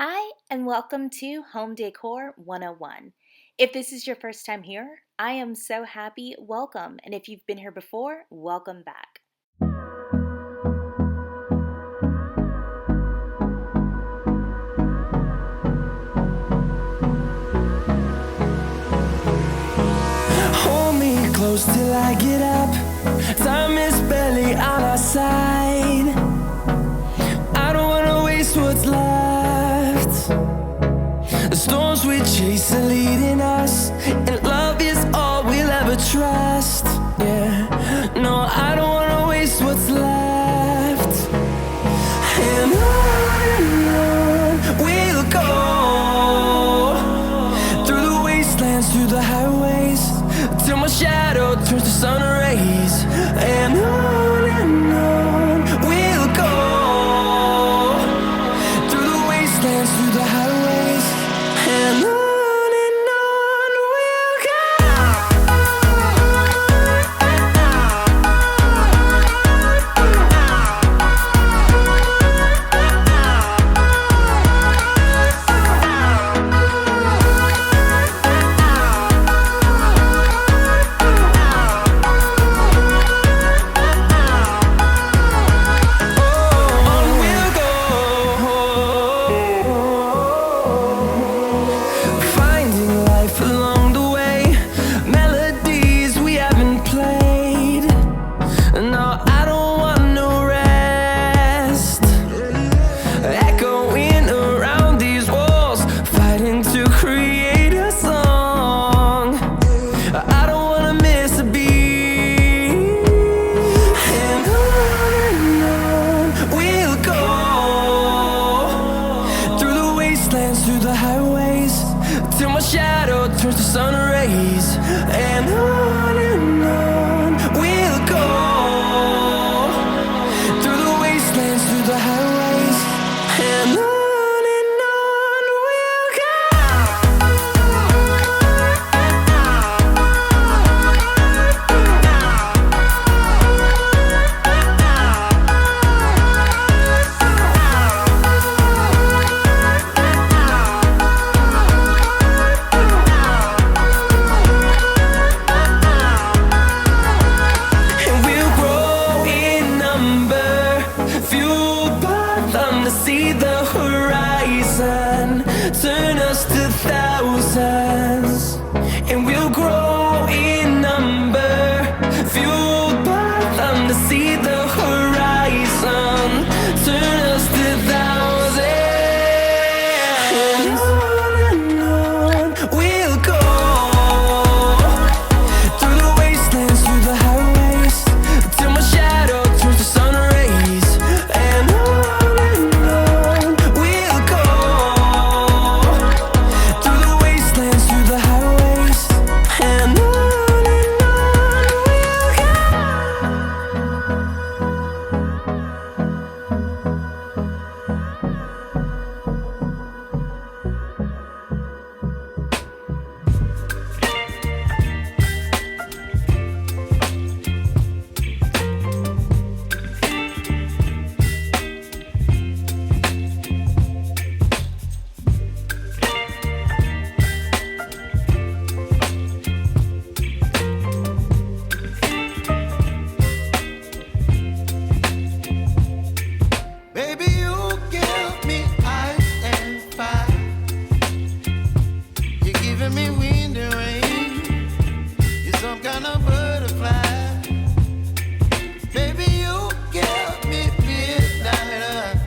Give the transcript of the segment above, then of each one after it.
Hi, and welcome to Home Decor 101. If this is your first time here, I am so happy. Welcome. And if you've been here before, welcome back. Hold me close till I get up. Time is barely on our side. I don't wanna waste what's left. The storms we chase are leading us, and love is all we'll ever trust. Yeah, no, I don't wanna waste what's left. And on we'll go, through the wastelands, through the highways, till my shadow turns to sun rays. And on we'll go, through the wastelands, through the highways, and on we'll go. Finding life along the way, melodies we haven't played. No, I don't want no rest. Echoing around these walls, fighting to create a song. I don't wanna miss a beat. And on we'll go, through the wastelands, through the highways, till my shadow turns to sun rays. And on we'll go, through the wastelands, through the highways, and on we'll go. And we'll grow in number, fueled by them to see the horizon, turn us to thousands. And we'll grow in number, fueled by them to see the horizon, turn us to thousands. And on we'll go, through the wastelands, through the highways, till my shadow turns to sun rays. And on we'll go, through the wastelands, through the highways, and on we'll go. Baby, you give me ice and fire. You're giving me wind and rain. You're some kind of butterfly. Baby, you give me midnight.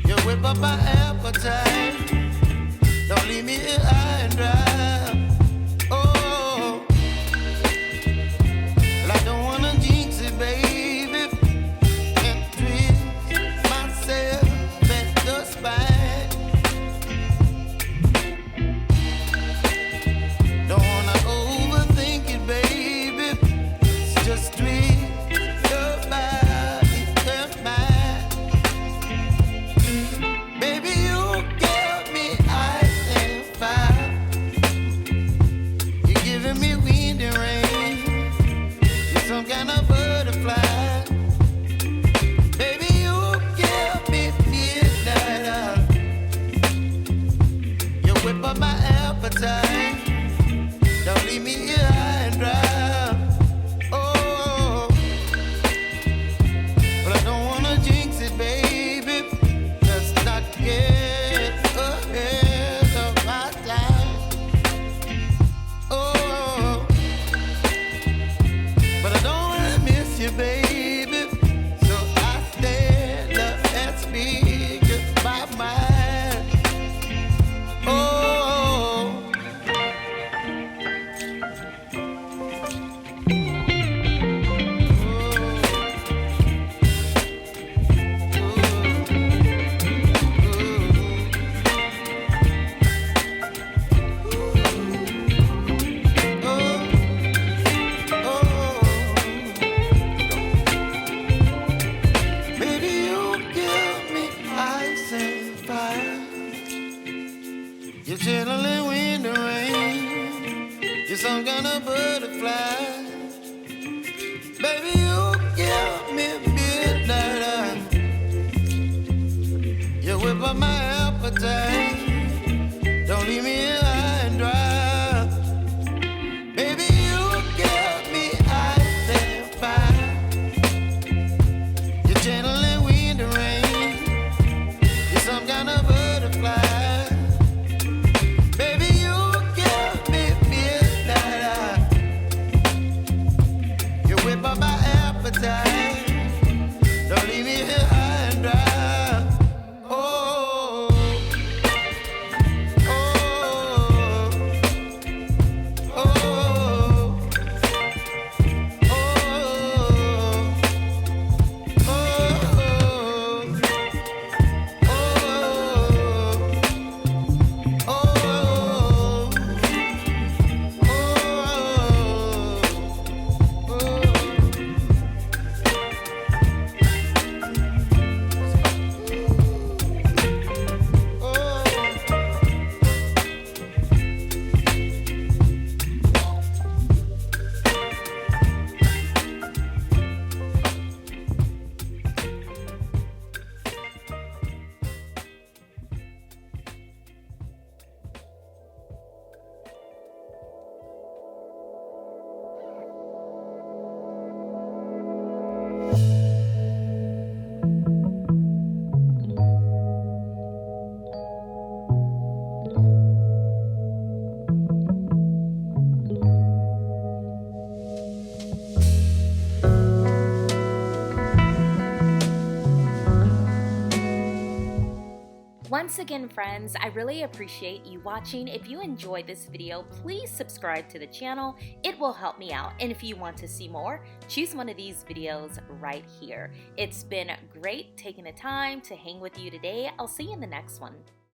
You whip up my appetite. Don't leave me here high and dry. Oh, well, I don't wanna jinx it, baby, and twist myself at the spine. Don't wanna overthink it, baby. It's just twist your body and mine. Baby, you give me ice and fire. You're chilling in the rain. You're some kind of butterfly. Baby, you give me midnight. You whip up my appetite. Don't leave me here high and dry. Baby, you give me ice and fire. You're channeling wind and rain. You're some kind of butterfly. Baby, you give me midnight. You whip up my appetite. Don't leave me here high and dry. Oh, oh, oh, oh, Once again, friends, I really appreciate you watching. If you enjoyed this video, please subscribe to the channel. It will help me out. And if you want to see more, choose one of these videos right here. It's been great taking the time to hang with you today. I'll see you in the next one.